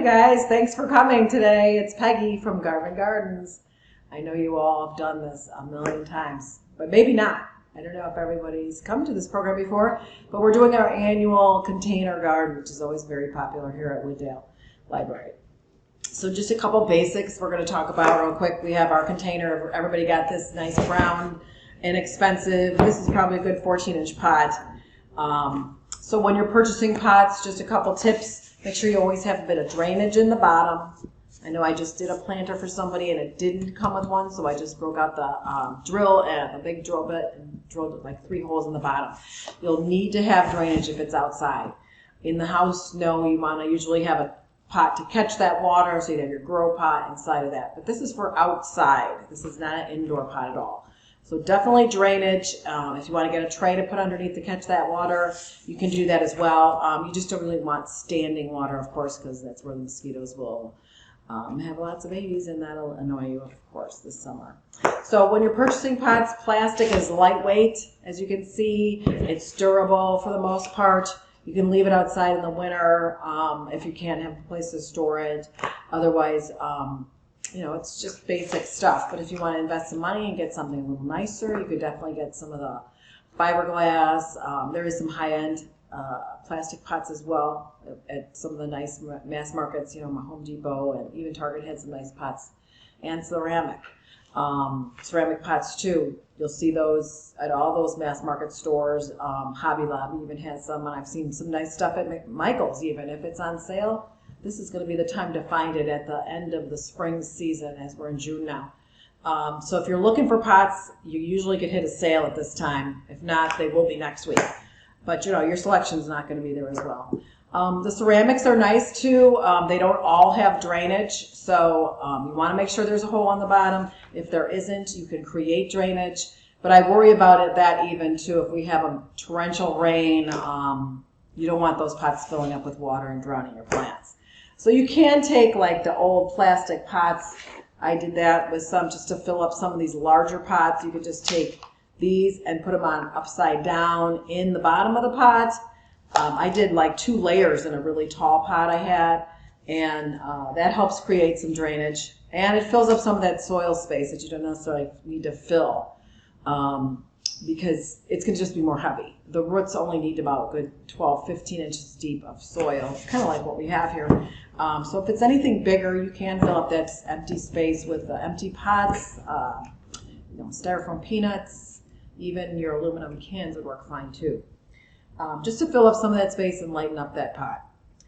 guys, thanks for coming today. It's Peggy from Garvin Gardens. I know you all have done this a million times, but maybe not. I don't know if everybody's come to this program before, but we're doing our annual container garden, which is always very popular here at Wooddale Library. So just a couple basics we're going to talk about real quick. We have our container. Everybody got this nice brown, inexpensive. This is probably a good 14-inch pot. So when you're purchasing pots, just a couple tips. Make sure you always have a bit of drainage in the bottom. I know I just did a planter for somebody and it didn't come with one, so I just broke out the drill and a big drill bit and drilled like 3 holes in the bottom. You'll need to have drainage if it's outside. In the house, no, you want to usually have a pot to catch that water, so you have your grow pot inside of that. But this is for outside. This is not an indoor pot at all. So definitely drainage. If you want to get a tray to put underneath to catch that water, you can do that as well. You just don't really want standing water, of course, because that's where the mosquitoes will have lots of babies, and that'll annoy you, of course, this summer. So when you're purchasing pots, plastic is lightweight. As you can see, it's durable for the most part. You can leave it outside in the winter if you can't have a place to store it. Otherwise, you know, it's just basic stuff. But if you want to invest some money and get something a little nicer, you could definitely get some of the fiberglass. There is some high-end plastic pots as well at some of the nice mass markets. You know, Home Depot and even Target had some nice pots. And ceramic. Ceramic pots too. You'll see those at all those mass market stores. Hobby Lobby even has some, and I've seen some nice stuff at Michael's even. If it's on sale, this is going to be the time to find it at the end of the spring season, as we're in June now. So if you're looking for pots, you usually could hit a sale at this time. If not, they will be next week. But you know, your selection's not going to be there as well. The ceramics are nice too. They don't all have drainage, so you want to make sure there's a hole on the bottom. If there isn't, you can create drainage. But I worry about that even too. If we have a torrential rain, you don't want those pots filling up with water and drowning your plants. So you can take like the old plastic pots. I did that with some just to fill up some of these larger pots. You could just take these and put them on upside down in the bottom of the pot. I did like 2 layers in a really tall pot I had, and that helps create some drainage. And it fills up some of that soil space that you don't necessarily need to fill because it's going to just be more heavy. The roots only need about a good 12, 15 inches deep of soil, kind of like what we have here. So if it's anything bigger, you can fill up that empty space with empty pots, you know, styrofoam peanuts, even your aluminum cans would work fine too. Just to fill up some of that space and lighten up that pot.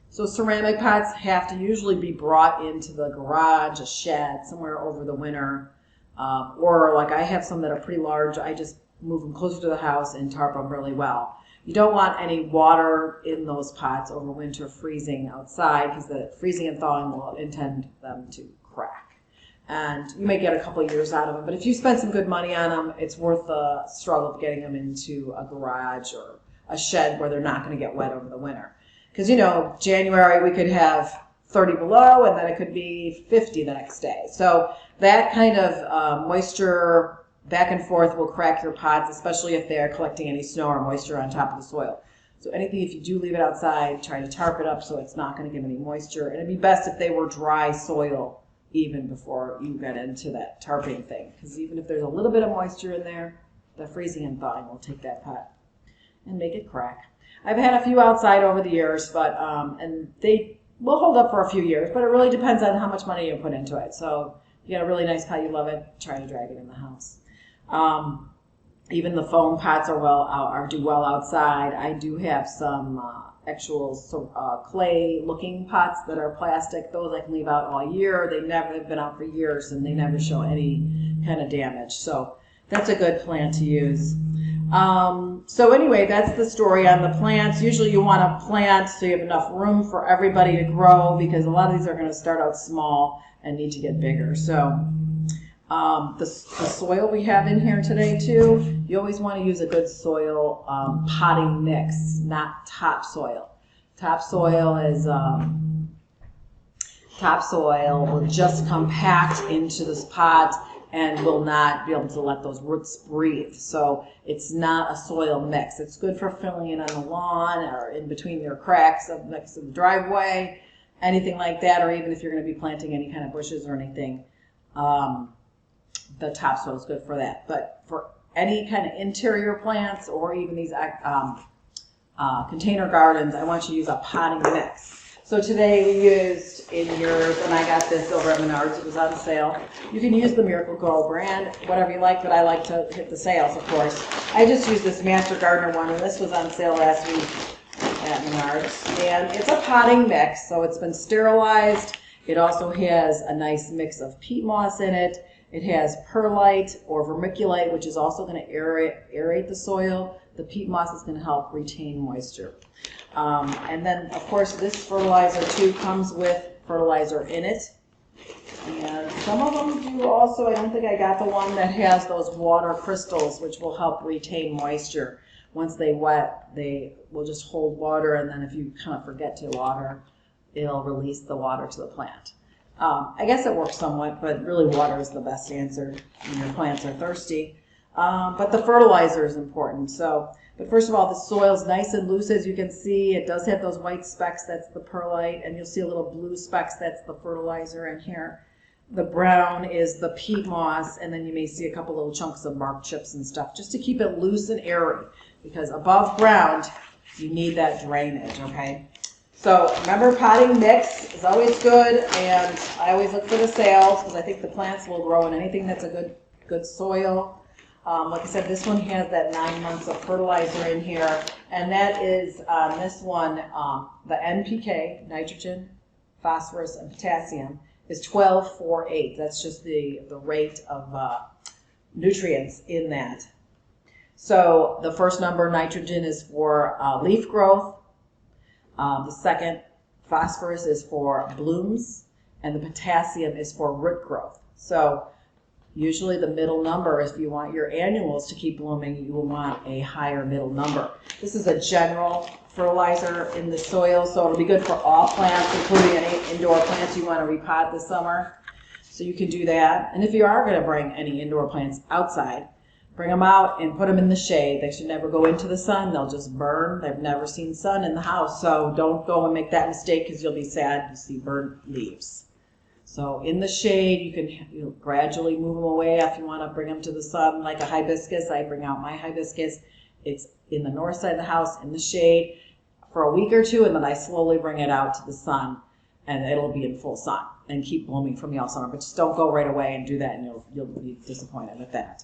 So ceramic pots have to usually be brought into the garage, a shed, somewhere over the winter. Or like I have some that are pretty large. I just move them closer to the house and tarp them really well. You don't want any water in those pots over winter freezing outside because the freezing and thawing will intend them to crack. And you may get a couple of years out of them. But if you spend some good money on them, it's worth the struggle of getting them into a garage or a shed where they're not going to get wet over the winter. Because, you know, January we could have 30 below and then it could be 50 the next day. So that kind of moisture back and forth will crack your pots, especially if they're collecting any snow or moisture on top of the soil. So anything, if you do leave it outside, try to tarp it up so it's not going to give any moisture. And it'd be best if they were dry soil even before you get into that tarping thing. Because even if there's a little bit of moisture in there, the freezing and thawing will take that pot and make it crack. I've had a few outside over the years, but and they will hold up for a few years, but it really depends on how much money you put into it. So if you got a really nice pot, you love it, try to drag it in the house. Even the foam pots do well outside. I do have some actual clay-looking pots that are plastic. Those I can leave out all year. They've been out for years, and they never show any kind of damage. So that's a good plant to use. So anyway, that's the story on the plants. Usually you want to plant so you have enough room for everybody to grow because a lot of these are going to start out small and need to get bigger. So the soil we have in here today too, you always want to use a good soil potting mix, not topsoil. Topsoil will just compact into this pot and will not be able to let those roots breathe. So it's not a soil mix. It's good for filling in on the lawn or in between your cracks next to the driveway. anything like that, or even if you're going to be planting any kind of bushes or anything, the topsoil is good for that. But for any kind of interior plants or even these container gardens, I want you to use a potting mix. So today we used in yours, and I got this over at Menards, it was on sale. You can use the Miracle Grow brand, whatever you like, but I like to hit the sales, of course. I just used this Master Gardener one, and this was on sale last week at Menards. And it's a potting mix, so it's been sterilized. It also has a nice mix of peat moss in it. It has perlite or vermiculite, which is also going to aerate the soil. The peat moss is going to help retain moisture. And then, of course, this fertilizer too comes with fertilizer in it. And some of them do also. I don't think I got the one that has those water crystals, which will help retain moisture. Once they wet, they will just hold water, and then if you kind of forget to water, it'll release the water to the plant. I guess it works somewhat, but really water is the best answer when your plants are thirsty. But the fertilizer is important. But first of all, the soil's nice and loose, as you can see. It does have those white specks, that's the perlite, and you'll see a little blue specks, that's the fertilizer in here. The brown is the peat moss, and then you may see a couple little chunks of bark chips and stuff, just to keep it loose and airy, because above ground, you need that drainage, okay? So remember, potting mix is always good, and I always look for the sales, because I think the plants will grow in anything that's a good soil. Like I said, this one has that 9 months of fertilizer in here, and that is on this one, the NPK, nitrogen, phosphorus, and potassium, is 12-4-8. That's just the rate of nutrients in that. So the first number, nitrogen, is for leaf growth. The second, phosphorus, is for blooms, and the potassium is for root growth. So usually the middle number, if you want your annuals to keep blooming, you will want a higher middle number. This is a general fertilizer in the soil, so it'll be good for all plants, including any indoor plants you want to repot this summer. So you can do that. And if you are going to bring any indoor plants outside, bring them out and put them in the shade. They should never go into the sun. They'll just burn. They've never seen sun in the house, so don't go and make that mistake, because you'll be sad to see burnt leaves. So in the shade, you can gradually move them away if you want to bring them to the sun, like a hibiscus. I bring out my hibiscus. It's in the north side of the house in the shade for a week or two, and then I slowly bring it out to the sun, and it'll be in full sun and keep blooming for me all summer. But just don't go right away and do that, and you'll be disappointed with that.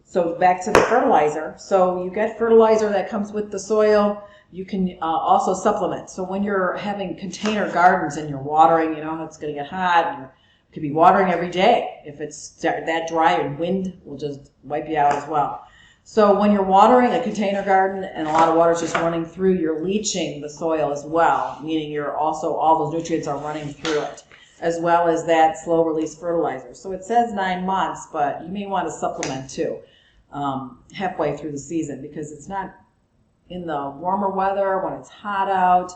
So back to the fertilizer. So you get fertilizer that comes with the soil. You can also supplement. So when you're having container gardens and you're watering, you know, it's going to get hot, and you could be watering every day. If it's that dry, and wind will just wipe you out as well. So when you're watering a container garden and a lot of water is just running through, you're leaching the soil as well, meaning you're also, all those nutrients are running through it, as well as that slow release fertilizer. So it says 9 months, but you may want to supplement too halfway through the season, because it's not in the warmer weather, when it's hot out,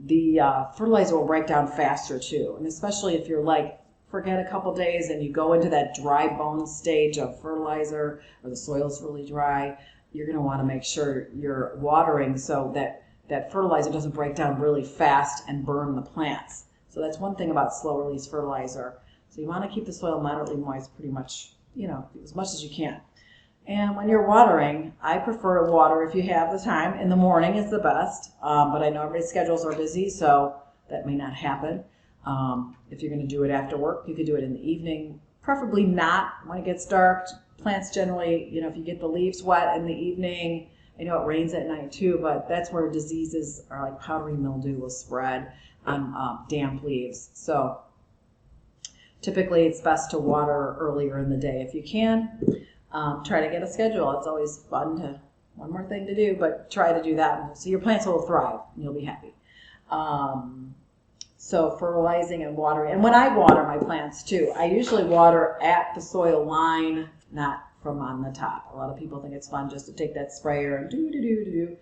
the fertilizer will break down faster too. And especially if you're like, forget a couple days and you go into that dry bone stage of fertilizer, or the soil's really dry, you're going to want to make sure you're watering so that that fertilizer doesn't break down really fast and burn the plants. So that's one thing about slow release fertilizer. So you want to keep the soil moderately moist pretty much, you know, as much as you can. And when you're watering, I prefer to water, if you have the time, in the morning is the best. But I know everybody's schedules are busy, so that may not happen. If you're going to do it after work, you could do it in the evening, preferably not when it gets dark. Plants generally, you know, if you get the leaves wet in the evening, I know it rains at night too, but that's where diseases are, like powdery mildew will spread on damp leaves. So typically it's best to water earlier in the day if you can. Try to get a schedule. It's always fun to, one more thing to do, but try to do that so your plants will thrive and you'll be happy. So fertilizing and watering. And when I water my plants too, I usually water at the soil line, not from on the top. A lot of people think it's fun just to take that sprayer and do.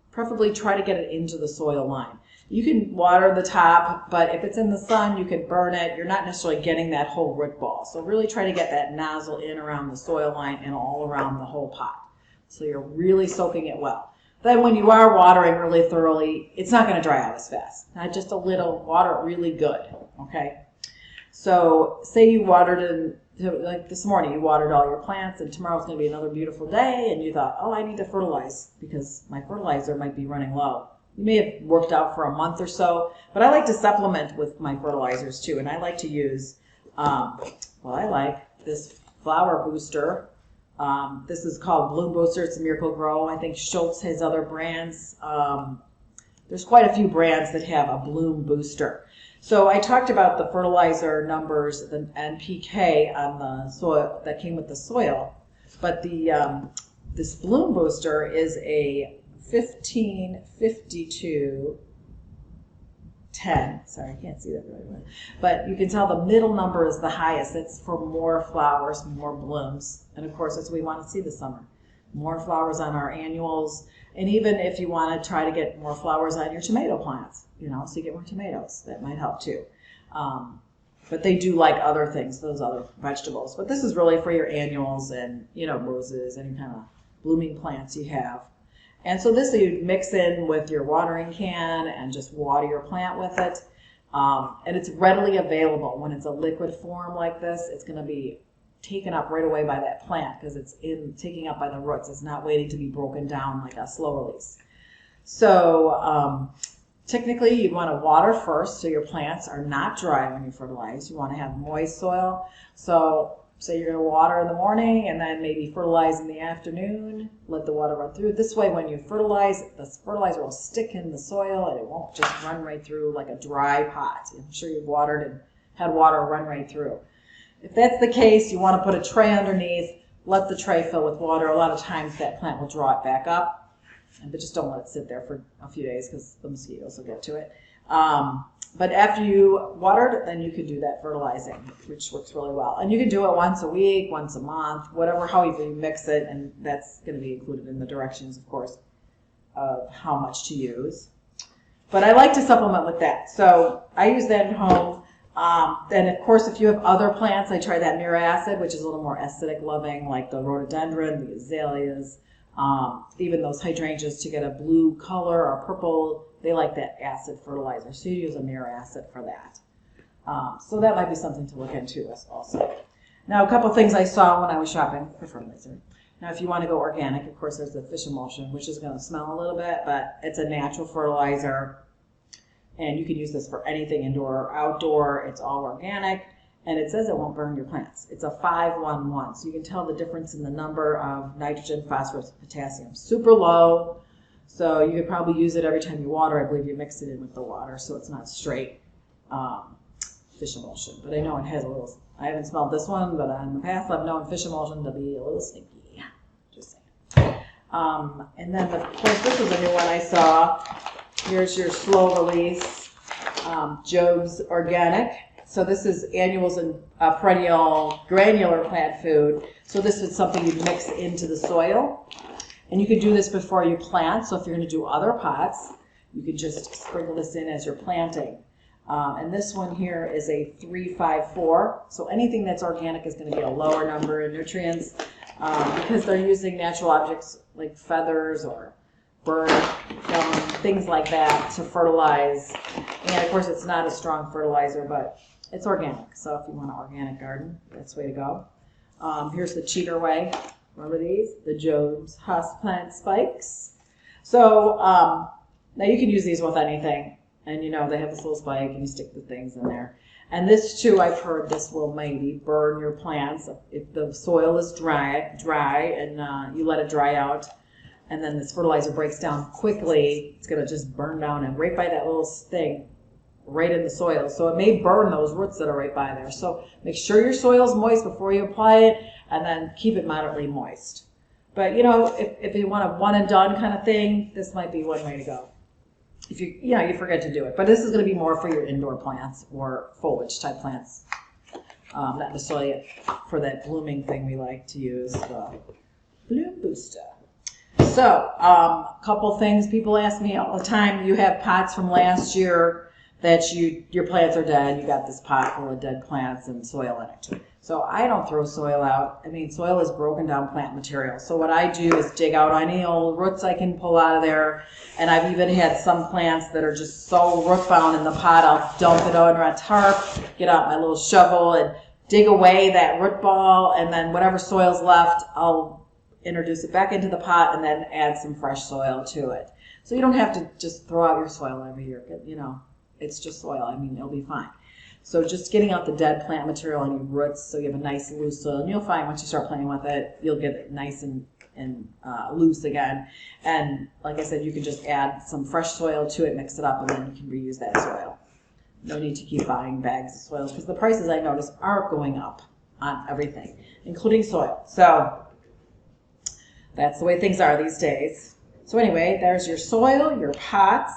Preferably try to get it into the soil line. You can water the top, but if it's in the sun, you can burn it. You're not necessarily getting that whole root ball. So really try to get that nozzle in around the soil line and all around the whole pot. So you're really soaking it well. Then when you are watering really thoroughly, it's not going to dry out as fast. Not just a little, water it really good, okay? So say you watered like this morning, you watered all your plants, and tomorrow's going to be another beautiful day, and you thought, oh, I need to fertilize because my fertilizer might be running low. You may have worked out for a month or so, but I like to supplement with my fertilizers too, and I like to use, I like this flower booster. This is called Bloom Booster. It's a Miracle Grow. I think Schultz has other brands. There's quite a few brands that have a bloom booster. So I talked about the fertilizer numbers, the NPK on the soil that came with the soil, but the this bloom booster is a 1552 10. Sorry, I can't see that really well. But you can tell the middle number is the highest. It's for more flowers, more blooms. And of course, that's what we want to see this summer. More flowers on our annuals. And even if you want to try to get more flowers on your tomato plants, you know, so you get more tomatoes, that might help too. But they do like other things, those other vegetables. But this is really for your annuals and, you know, roses, any kind of blooming plants you have. And so this you mix in with your watering can and just water your plant with it. And it's readily available. When it's a liquid form like this, it's going to be taken up right away by that plant because it's taken up by the roots. It's not waiting to be broken down like a slow release. So technically you'd want to water first so your plants are not dry when you fertilize. You want to have moist soil. So say you're going to water in the morning and then maybe fertilize in the afternoon. Let the water run through. This way when you fertilize, the fertilizer will stick in the soil and it won't just run right through like a dry pot. I'm sure you've watered and had water run right through. If that's the case, you want to put a tray underneath, let the tray fill with water. A lot of times that plant will draw it back up, but just don't let it sit there for a few days because the mosquitoes will get to it. But after you watered, then you could do that fertilizing, which works really well. And you can do it once a week, once a month, whatever, however you mix it, and that's going to be included in the directions, of course, of how much to use. But I like to supplement with that. So I use that at home. Then, of course, if you have other plants, I try that mirror acid, which is a little more acidic loving, like the rhododendron, the azaleas, even those hydrangeas to get a blue color or purple. They like that acid fertilizer, so you use a mirror acid for that. So that might be something to look into also. Now, a couple things I saw when I was shopping for fertilizer. Now, if you want to go organic, of course, there's the fish emulsion, which is going to smell a little bit, but it's a natural fertilizer. And you can use this for anything, indoor or outdoor. It's all organic, and it says it won't burn your plants. It's a 5-1-1, so you can tell the difference in the number of nitrogen, phosphorus, potassium. Super low, so you could probably use it every time you water. I believe you mix it in with the water, so it's not straight fish emulsion. But I know it has a little, I haven't smelled this one, but in the past I've known fish emulsion to be a little stinky. Just saying. And then, of course, this was a new one I saw. Here's your slow release Job's Organic. So this is annuals and perennial granular plant food. So this is something you mix into the soil. And you can do this before you plant. So if you're going to do other pots, you can just sprinkle this in as you're planting. And this one here is a 3-5-4. So anything that's organic is going to be a lower number in nutrients because they're using natural objects like feathers or bird film, things like that to fertilize. And of course it's not a strong fertilizer, but it's organic. So if you want an organic garden, that's the way to go. Here's the cheater way. Remember these? The Job's Houseplant Spikes. So now you can use these with anything. And you know, they have this little spike and you stick the things in there. And this too, I've heard this will maybe burn your plants if the soil is dry and you let it dry out. And then this fertilizer breaks down quickly, it's going to just burn down and right by that little thing, right in the soil. So it may burn those roots that are right by there. So make sure your soil is moist before you apply it, and then keep it moderately moist. But you know, if you want a one and done kind of thing, this might be one way to go. If you forget to do it. But this is going to be more for your indoor plants or foliage type plants. Not necessarily for that blooming thing we like to use, the Bloom Booster. So, a couple things people ask me all the time. You have pots from last year that your plants are dead. You got this pot full of dead plants and soil in it. So I don't throw soil out. I mean, soil is broken down plant material. So what I do is dig out any old roots I can pull out of there. And I've even had some plants that are just so root bound in the pot, I'll dump it under a tarp, get out my little shovel and dig away that root ball, and then whatever soil's left, I'll introduce it back into the pot and then add some fresh soil to it. So you don't have to just throw out your soil every year. You know, it's just soil. I mean, it'll be fine. So just getting out the dead plant material and your roots so you have a nice loose soil. And you'll find once you start playing with it, you'll get it nice and loose again. And like I said, you can just add some fresh soil to it, mix it up, and then you can reuse that soil. No need to keep buying bags of soils because the prices, I notice, are going up on everything, including soil. So that's the way things are these days. So anyway, there's your soil, your pots.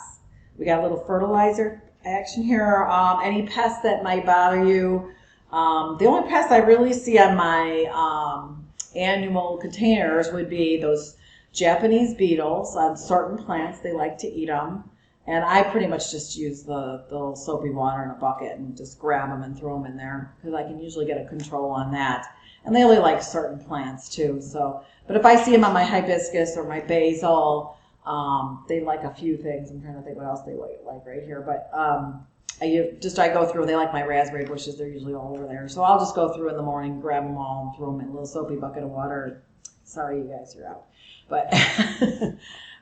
We got a little fertilizer action here. Any pests that might bother you. The only pests I really see on my annual containers would be those Japanese beetles on certain plants. They like to eat them. And I pretty much just use the little soapy water in a bucket and just grab them and throw them in there because I can usually get a control on that. And they only like certain plants too. So, but if I see them on my hibiscus or my basil, they like a few things. I'm trying to think what else they like right here. But I go through, they like my raspberry bushes. They're usually all over there. So I'll just go through in the morning, grab them all, and throw them in a little soapy bucket of water. Sorry, you guys, you're out. But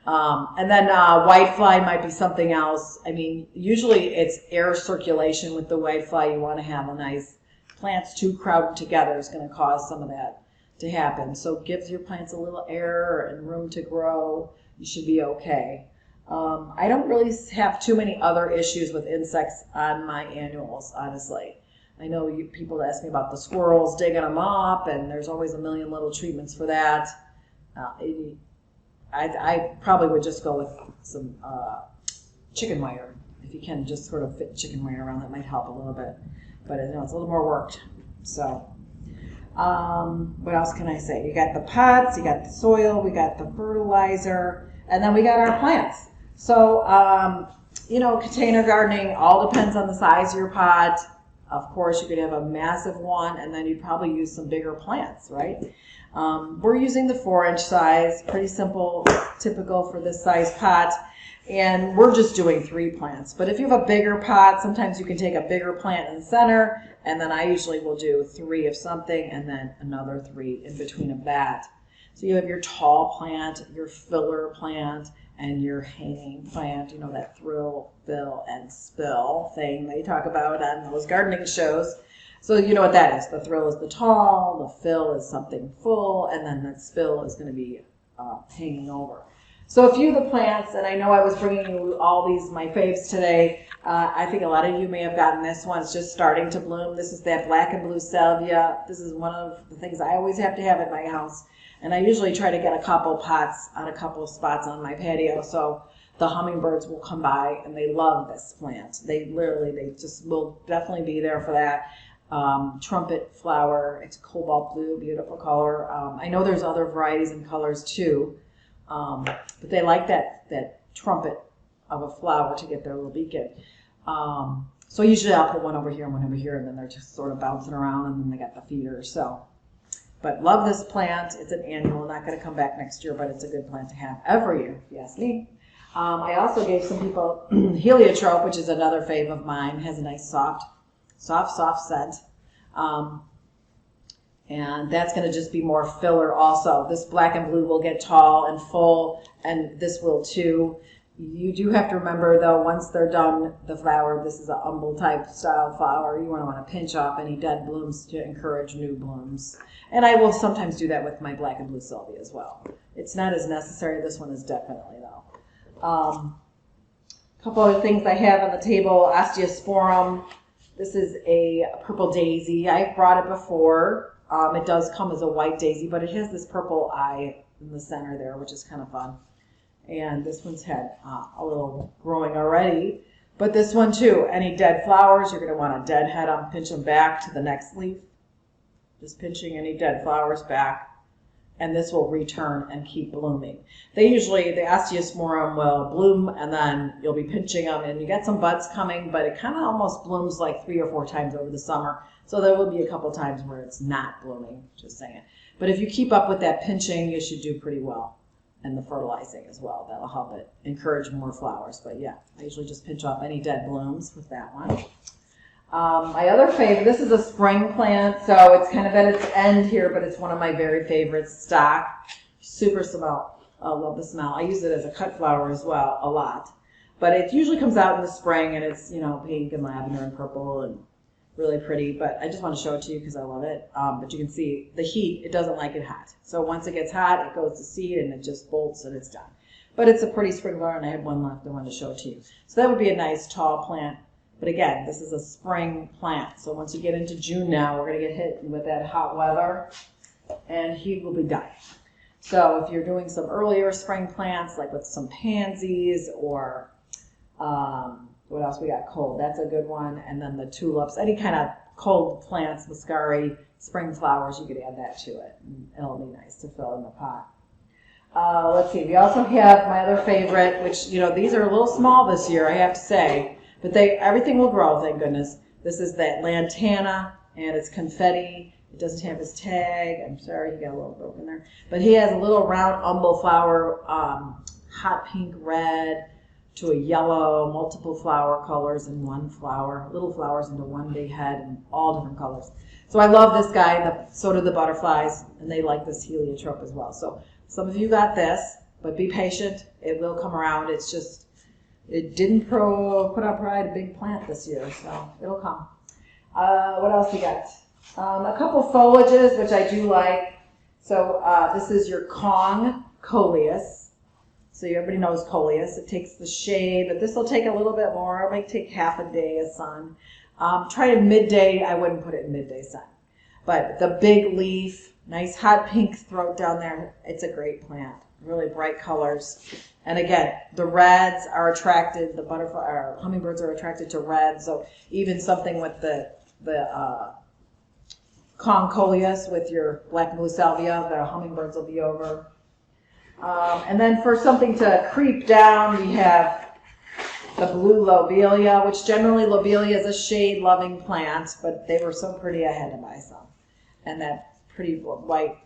and then whitefly might be something else. I mean, usually it's air circulation with the whitefly. You want to have a nice, plants too crowded together is going to cause some of that to happen. So gives your plants a little air and room to grow. You should be okay. I don't really have too many other issues with insects on my annuals, honestly. I know people ask me about the squirrels digging them up, and there's always a million little treatments for that. I probably would just go with some chicken wire. If you can just sort of fit chicken wire around, that might help a little bit. But you know, it's a little more work. So what else can I say? You got the pots, you got the soil, we got the fertilizer, and then we got our plants. So, you know, container gardening all depends on the size of your pot. Of course, you could have a massive one, and then you'd probably use some bigger plants, right? We're using the 4-inch size, pretty simple, typical for this size pot. And we're just doing 3 plants. But if you have a bigger pot, sometimes you can take a bigger plant in the center, and then I usually will do 3 of something and then another 3 in between of that. So you have your tall plant, your filler plant, and your hanging plant, you know, that thrill, fill, and spill thing they talk about on those gardening shows. So you know what that is. The thrill is the tall, the fill is something full, and then the spill is going to be hanging over. So a few of the plants, and I know I was bringing you all these, my faves today. I think a lot of you may have gotten this one. It's just starting to bloom. This is that black and blue salvia. This is one of the things I always have to have at my house. And I usually try to get a couple pots on a couple spots on my patio. So the hummingbirds will come by and they love this plant. They just will definitely be there for that. Trumpet Flower, it's cobalt blue, beautiful color. I know there's other varieties and colors too. But they like that trumpet of a flower to get their little beacon. So usually I'll put one over here and one over here, and then they're just sort of bouncing around, and then they got the feeders. So, but love this plant. It's an annual, not going to come back next year, but it's a good plant to have every year, if you ask me. I also gave some people Heliotrope, which is another fave of mine. It has a nice soft scent. And that's going to just be more filler also. This black and blue will get tall and full, and this will too. You do have to remember, though, once they're done, the flower, this is an umbel type style flower, you want to pinch off any dead blooms to encourage new blooms. And I will sometimes do that with my black and blue salvia as well. It's not as necessary. This one is definitely, though. A couple other things I have on the table. Osteosporum. This is a purple daisy. I've brought it before. It does come as a white daisy, but it has this purple eye in the center there, which is kind of fun. And this one's had a little growing already. But this one too, any dead flowers, you're going to want to deadhead them, pinch them back to the next leaf. Just pinching any dead flowers back. And this will return and keep blooming. The Osteosporum will bloom, and then you'll be pinching them, and you get some buds coming, but it kind of almost blooms like 3 or 4 times over the summer. So there will be a couple times where it's not blooming, just saying. But if you keep up with that pinching, you should do pretty well. And the fertilizing as well. That'll help it encourage more flowers. But yeah, I usually just pinch off any dead blooms with that one. My other favorite, this is a spring plant, so it's kind of at its end here, but it's one of my very favorite stock. Super smell. I love the smell. I use it as a cut flower as well, a lot. But it usually comes out in the spring, and it's, you know, pink and lavender and purple and really pretty. But I just want to show it to you because I love it. But you can see the heat, it doesn't like it hot. So once it gets hot, it goes to seed and it just bolts and it's done. But it's a pretty spring flower, and I have one left I wanted to show it to you. So that would be a nice tall plant. But again, this is a spring plant. So once you get into June now, we're going to get hit with that hot weather and he will be dying. So if you're doing some earlier spring plants, like with some pansies or what else we got? Cold. That's a good one. And then the tulips, any kind of cold plants, muscari, spring flowers, you could add that to it. And it'll be nice to fill in the pot. Let's see. We also have my other favorite, which, you know, these are a little small this year, I have to say. But everything will grow, thank goodness. This is that lantana, and it's confetti. It doesn't have his tag. I'm sorry, he got a little broken there. But he has a little round umbel flower, hot pink red to a yellow, multiple flower colors in one flower, little flowers into one big head, and all different colors. So I love this guy. So do the butterflies, and they like this heliotrope as well. So some of you got this, but be patient. It will come around. It's just, it didn't put out a big plant this year, so it'll come. What else we got? A couple foliages, which I do like. So this is your Kong coleus. So everybody knows coleus. It takes the shade, but this will take a little bit more. It might take half a day of sun. Try it midday. I wouldn't put it in midday sun. But the big leaf, nice hot pink throat down there, it's a great plant. Really bright colors. And again, the reds are attracted, the butterfly or hummingbirds are attracted to red. So even something with the Kong coleus with your black and blue salvia, the hummingbirds will be over. And then for something to creep down, we have the blue lobelia, which generally lobelia is a shade-loving plant, but they were so pretty I had to buy some. And that pretty white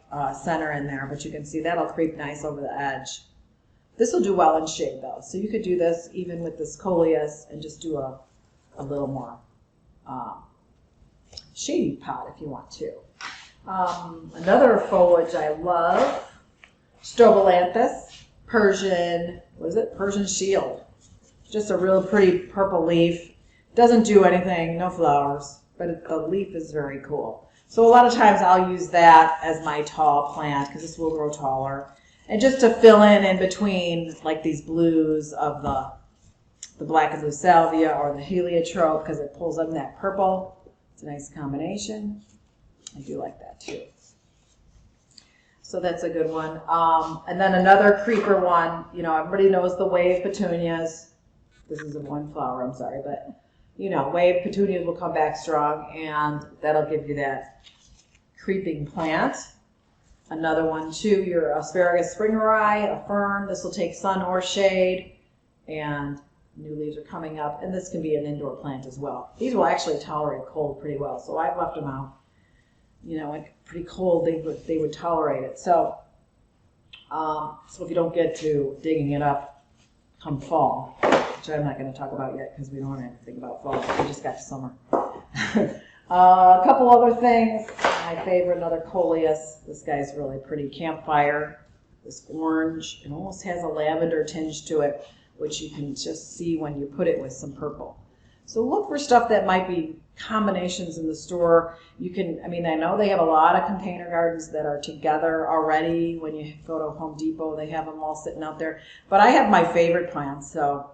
center in there, but you can see that'll creep nice over the edge. This will do well in shade though, so you could do this even with this coleus and just do a little more shady pot if you want to. Another foliage I love, Strobilanthus Persian, what is it? Persian shield. Just a real pretty purple leaf. Doesn't do anything, no flowers, but the leaf is very cool. So a lot of times I'll use that as my tall plant because this will grow taller. And just to fill in between like these blues of the black and blue salvia or the heliotrope because it pulls in that purple. It's a nice combination. I do like that too. So that's a good one. And then another creeper one, you know, everybody knows the wave petunias. This is a one flower, I'm sorry, but you know, wave petunias will come back strong and that'll give you that creeping plant. Another one too, your asparagus springeri, a fern. This will take sun or shade, and new leaves are coming up. And this can be an indoor plant as well. These will actually tolerate cold pretty well, so I've left them out. You know, like pretty cold, they would tolerate it. So, so if you don't get to digging it up come fall, which I'm not going to talk about yet because we don't want to think about fall. We just got to summer. A couple other things. My favorite, another coleus. This guy's really pretty. Campfire. This orange. It almost has a lavender tinge to it, which you can just see when you put it with some purple. So look for stuff that might be combinations in the store. You can, I mean, I know they have a lot of container gardens that are together already. When you go to Home Depot, they have them all sitting out there. But I have my favorite plants, so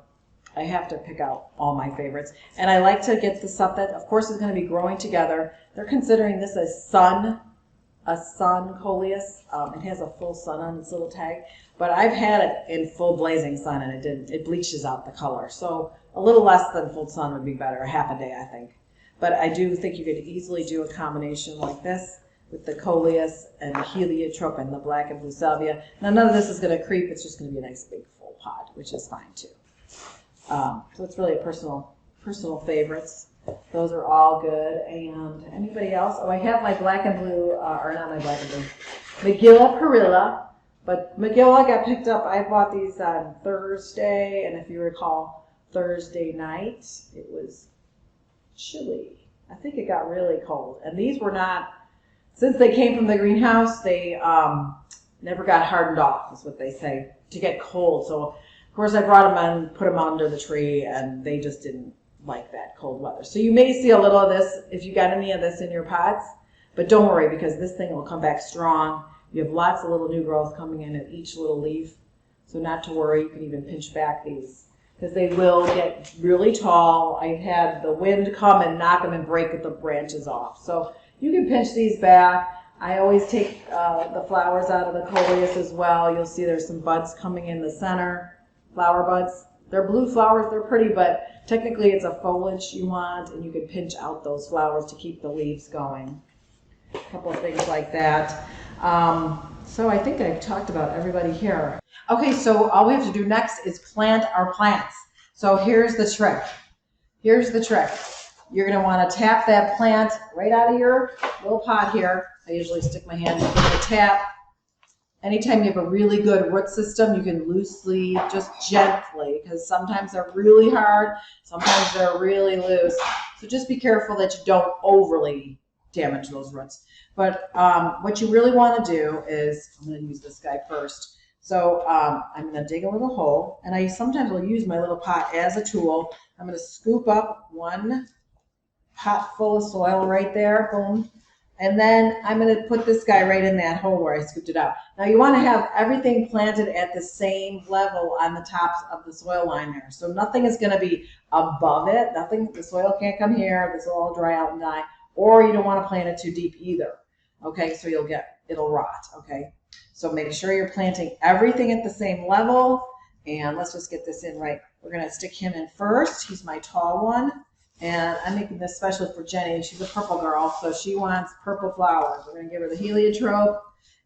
I have to pick out all my favorites. And I like to get the stuff that, of course, is going to be growing together. They're considering this a sun coleus. It has a full sun on its little tag. But I've had it in full blazing sun, and it bleaches out the color. So a little less than full sun would be better, a half a day, I think. But I do think you could easily do a combination like this with the coleus and the heliotrope and the black and blue salvia. Now, none of this is going to creep. It's just going to be a nice big full pot, which is fine too. So it's really a personal favorites. Those are all good. And anybody else? Oh, I have my black and blue, or not my black and blue, Megilla Perilla. But Megilla got picked up. I bought these on Thursday, and if you recall, Thursday night, it was chilly. I think it got really cold. And these were not, since they came from the greenhouse, they never got hardened off, is what they say, to get cold. So, of course, I brought them and put them under the tree, and they just didn't like that cold weather. So you may see a little of this if you got any of this in your pots, but don't worry because this thing will come back strong. You have lots of little new growth coming in at each little leaf, so not to worry. You can even pinch back these because they will get really tall. I've had the wind come and knock them and break the branches off. So you can pinch these back. I always take the flowers out of the coleus as well. You'll see there's some buds coming in the center, flower buds. They're blue flowers, they're pretty, but technically it's a foliage you want, and you can pinch out those flowers to keep the leaves going. A couple of things like that. So I think I've talked about everybody here. Okay, so all we have to do next is plant our plants. So here's the trick. Here's the trick. You're going to want to tap that plant right out of your little pot here. I usually stick my hand in the tap. Anytime you have a really good root system, you can loosely, just gently, because sometimes they're really hard, sometimes they're really loose. So just be careful that you don't overly damage those roots. But what you really want to do is, I'm going to use this guy first. So I'm going to dig a little hole, and I sometimes will use my little pot as a tool. I'm going to scoop up one pot full of soil right there, boom. And then I'm going to put this guy right in that hole where I scooped it out. Now you want to have everything planted at the same level on the tops of the soil line there. So nothing is going to be above it. Nothing, the soil can't come here. This will all dry out and die. Or you don't want to plant it too deep either. Okay, so it'll rot. Okay, so make sure you're planting everything at the same level. And let's just get this in right. We're going to stick him in first. He's my tall one. And I'm making this especially for Jenny. She's a purple girl, so she wants purple flowers. We're going to give her the heliotrope,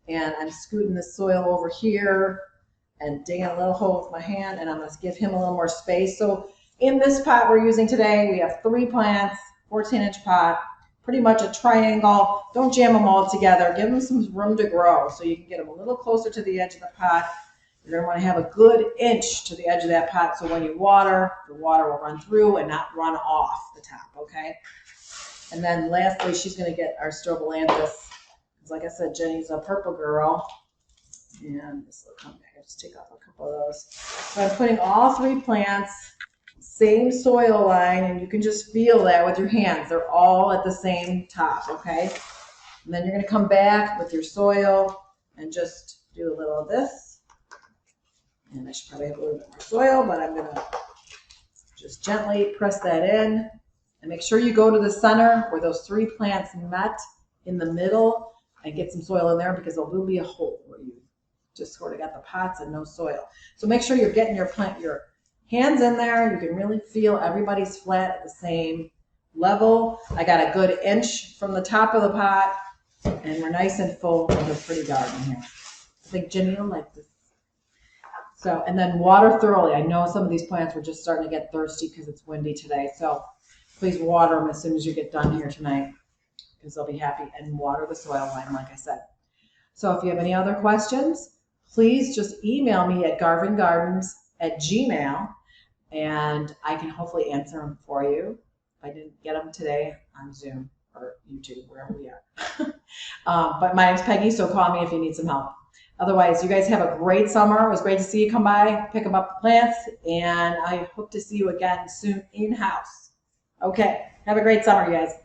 and I'm scooting the soil over here and digging a little hole with my hand, and I'm going to give him a little more space. So in this pot we're using today, we have 3 plants, 14-inch pot, pretty much a triangle. Don't jam them all together. Give them some room to grow so you can get them a little closer to the edge of the pot. You're going to want to have a good inch to the edge of that pot so when you water, the water will run through and not run off the top, okay? And then lastly, she's going to get our Strobilanthus. Because like I said, Jenny's a purple girl. And this will come back. I'll just take off a couple of those. So I'm putting all 3 plants, same soil line, and you can just feel that with your hands. They're all at the same top, okay? And then you're going to come back with your soil and just do a little of this. And I should probably have a little bit more soil, but I'm going to just gently press that in. And make sure you go to the center where those 3 plants met in the middle and get some soil in there because there will be a hole where you just sort of got the pots and no soil. So make sure you're getting your hands in there. You can really feel everybody's flat at the same level. I got a good inch from the top of the pot, and we're nice and full of a pretty garden here. I think Jenny will like this. So, and then water thoroughly. I know some of these plants were just starting to get thirsty because it's windy today. So please water them as soon as you get done here tonight because they'll be happy, and water the soil line like I said. So if you have any other questions, please just email me at garvingardens@gmail.com and I can hopefully answer them for you. If I didn't get them today on Zoom or YouTube, wherever we are. But my name's Peggy, so call me if you need some help. Otherwise, you guys have a great summer. It was great to see you come by, pick them up the plants, and I hope to see you again soon in-house. Okay, have a great summer, you guys.